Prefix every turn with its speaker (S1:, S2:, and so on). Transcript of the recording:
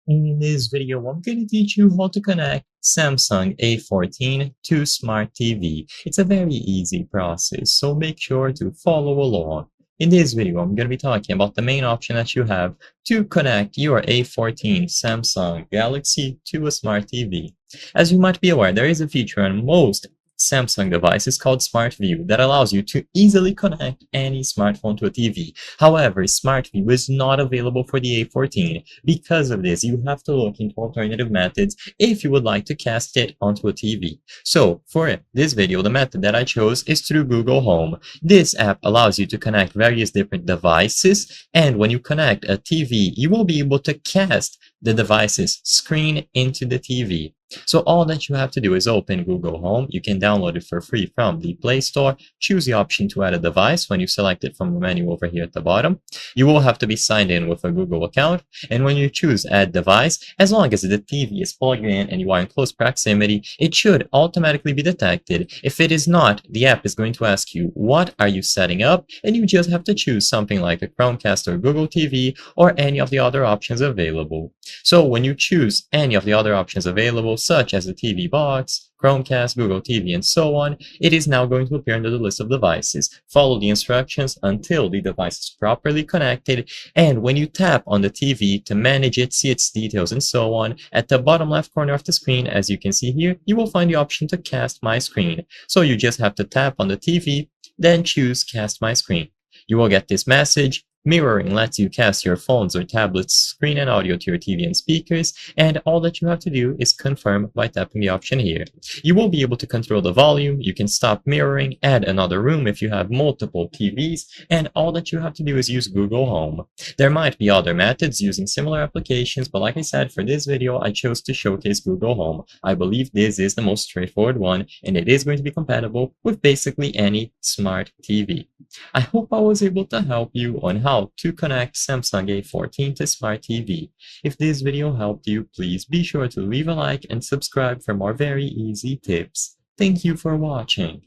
S1: In this video, I'm going to teach you how to connect Samsung A14 to Smart TV. It's a very easy process, so make sure to follow along. In this video, I'm going to be talking about the main option that you have to connect your A14 Samsung Galaxy to a Smart TV. As you might be aware, there is a feature on most Samsung devices called Smart View that allows you to easily connect any smartphone to a TV. However, Smart View is not available for the A14. Because of this, you have to look into alternative methods if you would like to cast it onto a TV. So, for this video, the method that I chose is through Google Home. This app allows you to connect various different devices, and when you connect a TV, you will be able to cast the device's screen into the TV. So all that you have to do is open Google Home. You can download it for free from the Play Store. Choose the option to add a device when you select it from the menu over here at the bottom. You will have to be signed in with a Google account. And when you choose Add Device, as long as the TV is plugged in and you are in close proximity, it should automatically be detected. If it is not, the app is going to ask you, what are you setting up? And you just have to choose something like a Chromecast or Google TV or any of the other options available. So when you choose any of the other options available, such as the TV box, Chromecast, Google TV, and so on, it is now going to appear under the list of devices. Follow the instructions until the device is properly connected, and when you tap on the TV to manage it, see its details, and so on, at the bottom left corner of the screen, as you can see here, you will find the option to cast my screen. So you just have to tap on the TV, then choose Cast My Screen. You will get this message. Mirroring lets you cast your phone's or tablet's screen and audio to your TV and speakers, and all that you have to do is confirm by tapping the option here. You will be able to control the volume, you can stop mirroring, add another room if you have multiple TVs, and all that you have to do is use Google Home. There might be other methods using similar applications, but like I said, for this video, I chose to showcase Google Home. I believe this is the most straightforward one, and it is going to be compatible with basically any smart TV. I hope I was able to help you on how to connect Samsung A14 to Smart TV. If this video helped you, please be sure to leave a like and subscribe for more very easy tips. Thank you for watching.